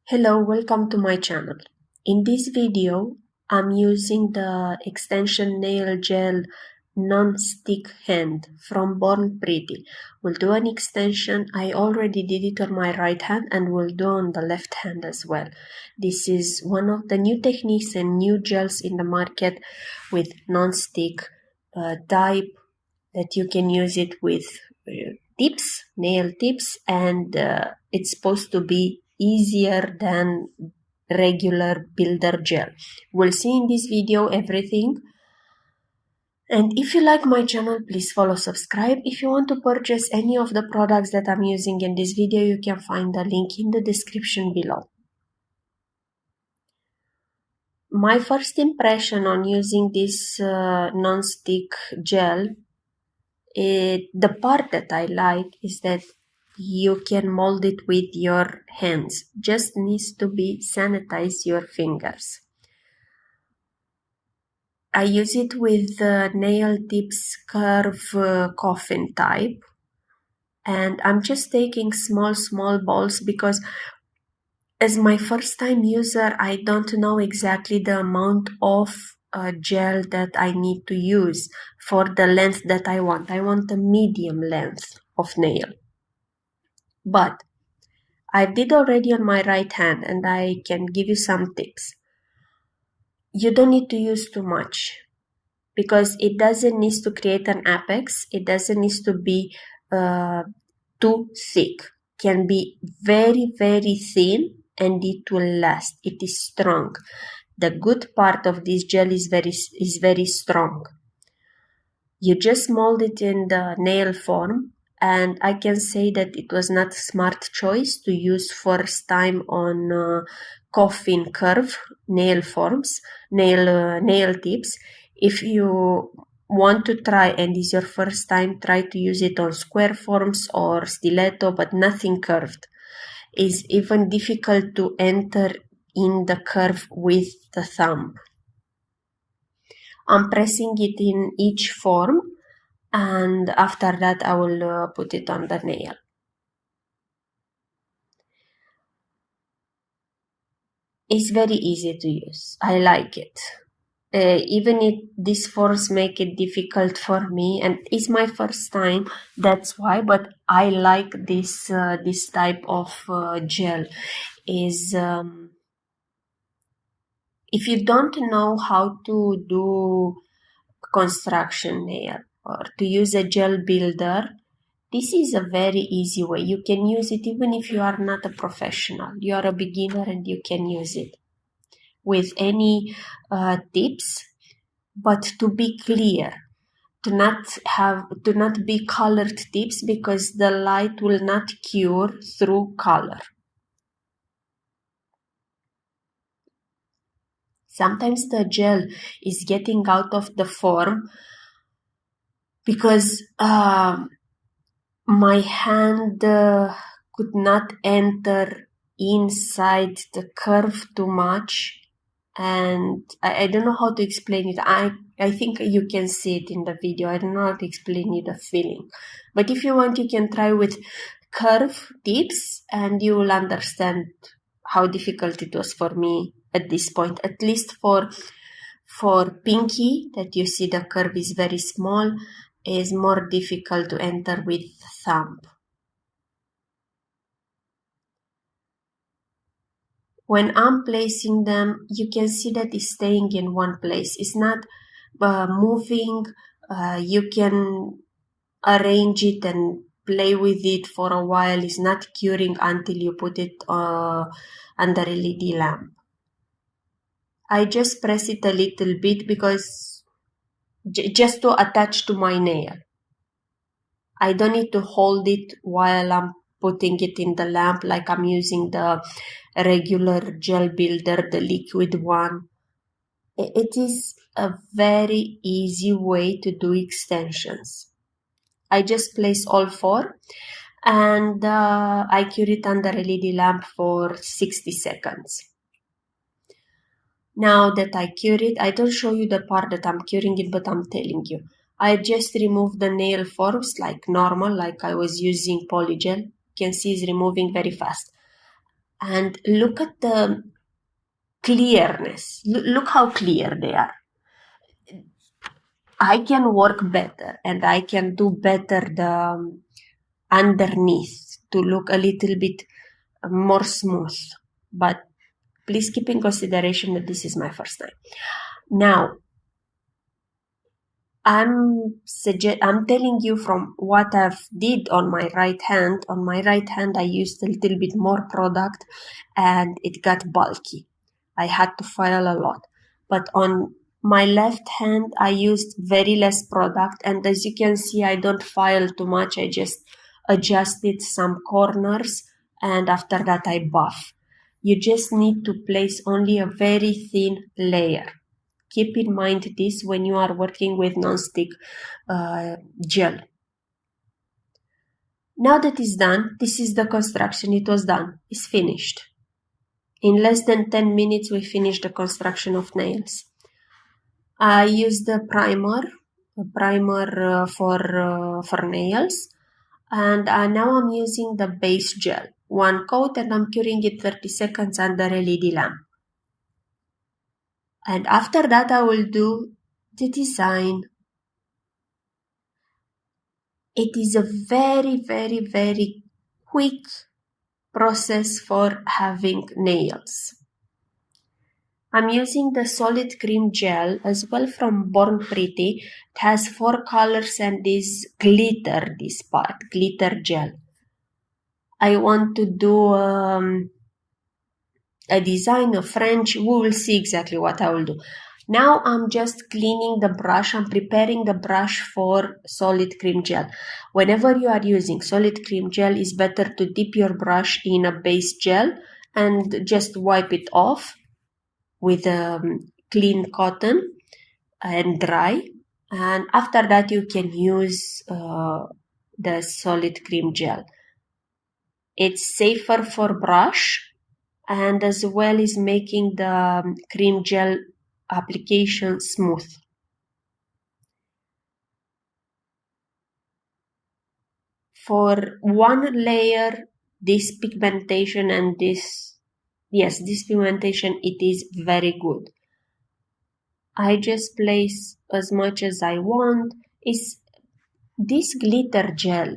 Hello, welcome to my channel. In this video, I'm using the extension nail gel non-stick hand from Born Pretty. We'll do an extension. I already did it on my right hand and we'll do on the left hand as well. This is one of the new techniques and new gels in the market with non-stick type that you can use it with tips, nail tips, and it's supposed to be easier than regular builder gel. We'll see in this video everything. And if you like my channel, please follow, subscribe. If you want to purchase any of the products that I'm using in this video, you can find the link in the description below. My first impression on using this non-stick gel, the part that I like is that you can mold it with your hands. Just needs to be sanitize your fingers. I use it with nail tips curve coffin type. And I'm just taking small balls because as my first time user, I don't know exactly the amount of gel that I need to use for the length that I want. I want a medium length of nail. But I did already on my right hand and I can give you some tips. You don't need to use too much because it doesn't need to create an apex. It doesn't need to be too thick. Can be very thin and it will last. It is strong. The good part of this gel is very strong. You just mold it in the nail form, and I can say that it was not a smart choice to use first time on coffin curve nail forms, nail tips. If you want to try and is your first time, try to use it on square forms or stiletto, but nothing curved. It's even difficult to enter in the curve with the thumb. I'm pressing it in each form, and after that I will put it on the nail. It's very easy to use. I like it. Even if these forms make it difficult for me, and it's my first time, that's why, but I like this type of gel. If you don't know how to do construction nail or to use a gel builder, this is a very easy way. You can use it even if you are not a professional. You are a beginner and you can use it with any tips, but to be clear, to not be colored tips because the light will not cure through color. Sometimes the gel is getting out of the form because my hand could not enter inside the curve too much, and I don't know how to explain it. I think you can see it in the video. I don't know how to explain you the feeling, but if you want, you can try with curve tips and you will understand how difficult it was for me at this point. At least for pinky, that you see the curve is very small, is more difficult to enter with thumb. When I'm placing them, you can see that it's staying in one place. It's not moving. You can arrange it and play with it for a while. It's not curing until you put it under LED lamp. I just press it a little bit because just to attach to my nail. I don't need to hold it while I'm putting it in the lamp like I'm using the regular gel builder, the liquid one. It is a very easy way to do extensions. I just place all four and I cure it under LED lamp for 60 seconds. Now that I cure it, I don't show you the part that I'm curing it, but I'm telling you. I just remove the nail forms like normal, like I was using polygel. You can see it's removing very fast. and look at the clearness. Look how clear they are. I can work better and I can do better the underneath to look a little bit more smooth. But please keep in consideration that this is my first time. Now, I'm telling you from what I've did on my right hand. On my right hand, I used a little bit more product and it got bulky. I had to file a lot. But on my left hand, I used very less product. And as you can see, I don't file too much. I just adjusted some corners. And after that, I buff. You just need to place only a very thin layer. Keep in mind this when you are working with non-stick gel. Now that it's done, this is the construction. It was done. It's finished. In less than 10 minutes, we finished the construction of nails. I used a primer for nails. And now I'm using the base gel. One coat and I'm curing it 30 seconds under LED lamp. And after that, I will do the design. It is a very, very, very quick process for having nails. I'm using the solid cream gel as well from Born Pretty. It has 4 colors and this glitter gel. I want to do a design, a French. We will see exactly what I will do. Now I'm just cleaning the brush. I'm preparing the brush for solid cream gel. Whenever you are using solid cream gel, it's better to dip your brush in a base gel and just wipe it off with clean cotton and dry. And after that, you can use the solid cream gel. It's safer for brush and as well as making the cream gel application smooth. For one layer, this pigmentation and this pigmentation, it is very good. I just place as much as I want. Is this glitter gel.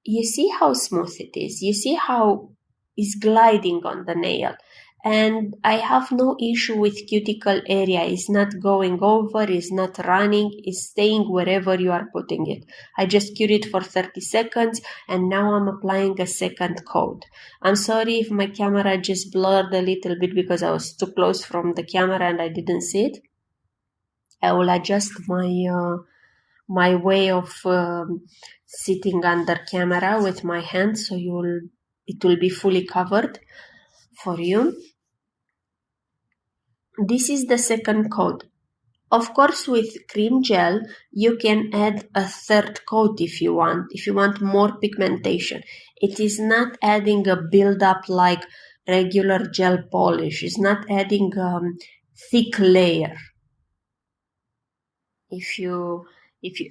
You see how smooth it is. You see how it's gliding on the nail. And I have no issue with cuticle area. It's not going over, it's not running, it's staying wherever you are putting it. I just cure it for 30 seconds and now I'm applying a second coat. I'm sorry if my camera just blurred a little bit because I was too close from the camera and I didn't see it. I will adjust my way of sitting under camera with my hand so it will be fully covered for you. This is the second coat. Of course, with cream gel, you can add a third coat if you want more pigmentation. It is not adding a build-up like regular gel polish. It's not adding a thick layer. If you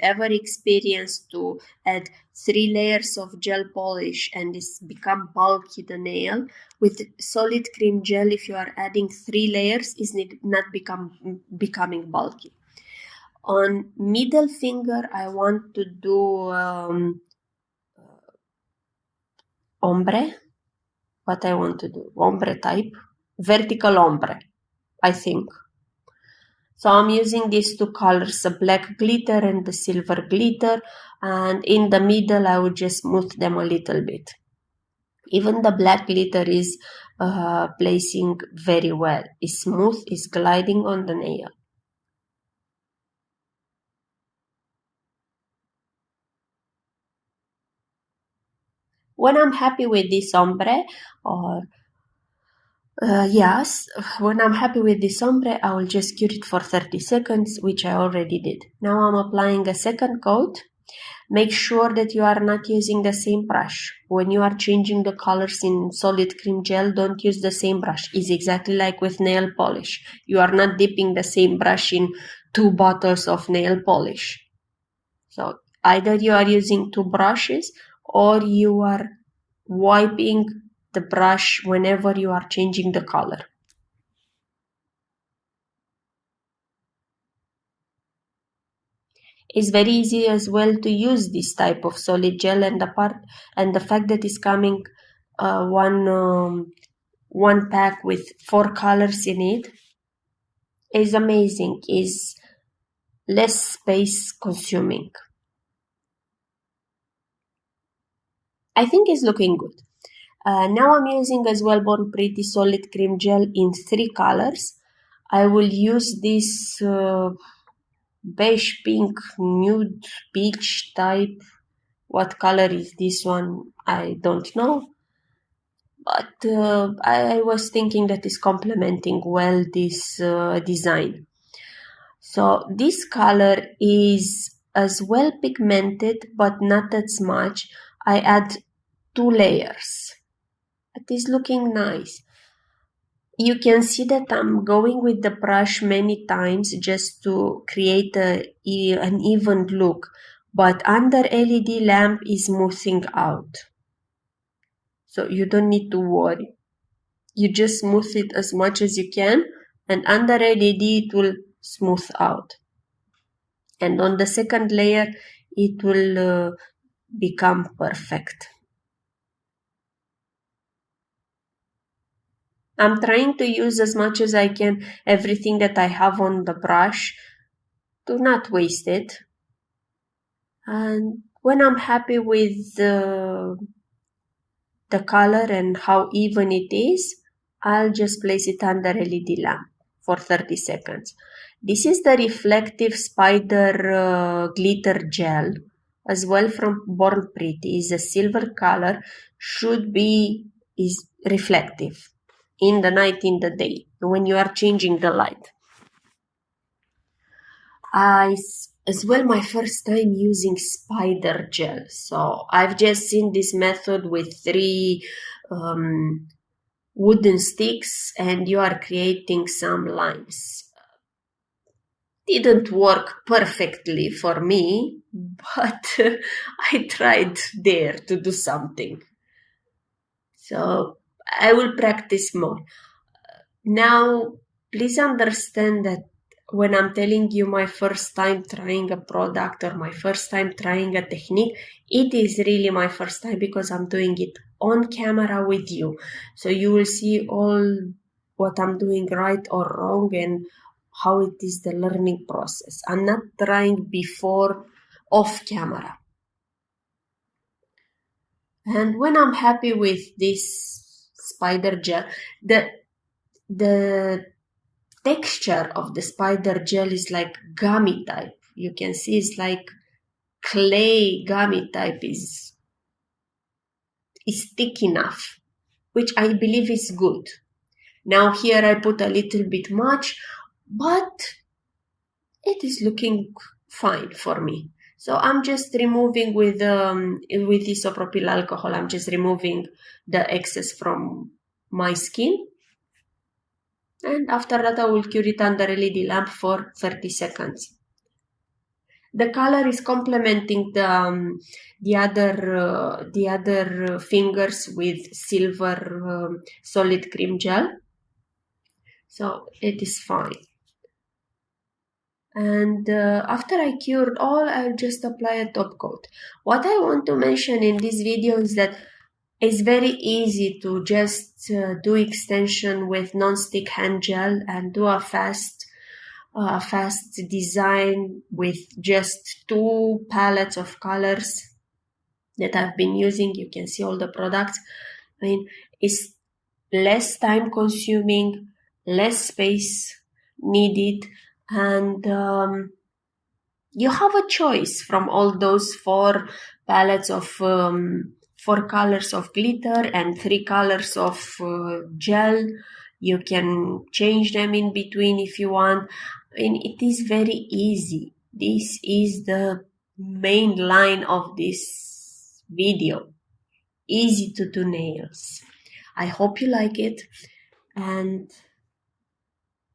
ever experience to add 3 layers of gel polish and it's become bulky the nail, with solid cream gel, if you are adding 3 layers, it's not becoming bulky. On middle finger, I want to do ombre. What I want to do? Ombre type. Vertical ombre, I think. So I'm using these 2 colors, the black glitter and the silver glitter, and in the middle I would just smooth them a little bit. Even the black glitter is placing very well. It's smooth, it's gliding on the nail. When I'm happy with this ombre, when I'm happy with this ombre, I will just cure it for 30 seconds, which I already did. Now I'm applying a second coat. Make sure that you are not using the same brush. When you are changing the colors in solid cream gel, don't use the same brush. It's exactly like with nail polish. You are not dipping the same brush in 2 bottles of nail polish. So either you are using 2 brushes or you are wiping the brush whenever you are changing the color. It's very easy as well to use this type of solid gel, and the fact that it's coming one pack with 4 colors in it is amazing. Is less space consuming. I think it's looking good. Now I'm using as well Born Pretty Solid Cream Gel in 3 colors. I will use this beige pink nude peach type. What color is this one? I don't know. But I was thinking that is complementing well this design. So this color is as well pigmented, but not as much. I add 2 layers. It is looking nice. You can see that I'm going with the brush many times just to create an even look, but under LED lamp is smoothing out. So you don't need to worry. You just smooth it as much as you can, and under LED it will smooth out. And on the second layer it will become perfect. I'm trying to use as much as I can everything that I have on the brush to not waste it. And when I'm happy with the color and how even it is, I'll just place it under LED lamp for 30 seconds. This is the reflective spider glitter gel as well from Born Pretty. Is a silver color, is reflective in the night, in the day, when you are changing the light. As well, my first time using spider gel. So I've just seen this method with 3 wooden sticks and you are creating some lines. Didn't work perfectly for me, but I tried there to do something. So I will practice more. Now, please understand that when I'm telling you my first time trying a product or my first time trying a technique, it is really my first time because I'm doing it on camera with you. So you will see all what I'm doing right or wrong and how it is the learning process. I'm not trying before off camera. And when I'm happy with this spider gel, the texture of the spider gel is like gummy type. You can see it's like clay gummy type is thick enough, which I believe is good. Now here I put a little bit much, but it is looking fine for me. So I'm just removing with isopropyl alcohol, I'm just removing the excess from my skin. And after that, I will cure it under LED lamp for 30 seconds. The color is complementing the other fingers with silver solid cream gel. So it is fine. And after I cured all, I'll just apply a top coat. What I want to mention in this video is that it's very easy to just do extension with non-stick hand gel and do a fast design with just 2 palettes of colors that I've been using. You can see all the products. I mean, it's less time consuming, less space needed, and you have a choice from all those 4 palettes of 4 colors of glitter and 3 colors of gel. You can change them in between if you want. And it is very easy. This is the main line of this video. Easy to do nails. I hope you like it. And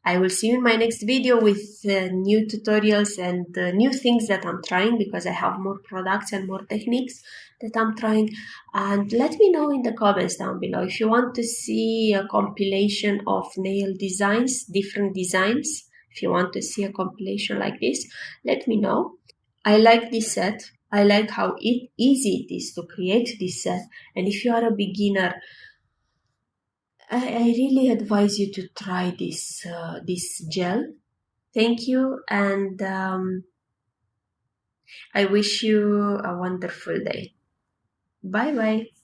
I will see you in my next video with new tutorials and new things that I'm trying, because I have more products and more techniques that I'm trying. And let me know in the comments down below if you want to see a compilation of nail designs, different designs. If you want to see a compilation like this, let me know. I like this set. I like how easy it is to create this set. And if you are a beginner, I really advise you to try this gel. Thank you, and I wish you a wonderful day. Bye bye.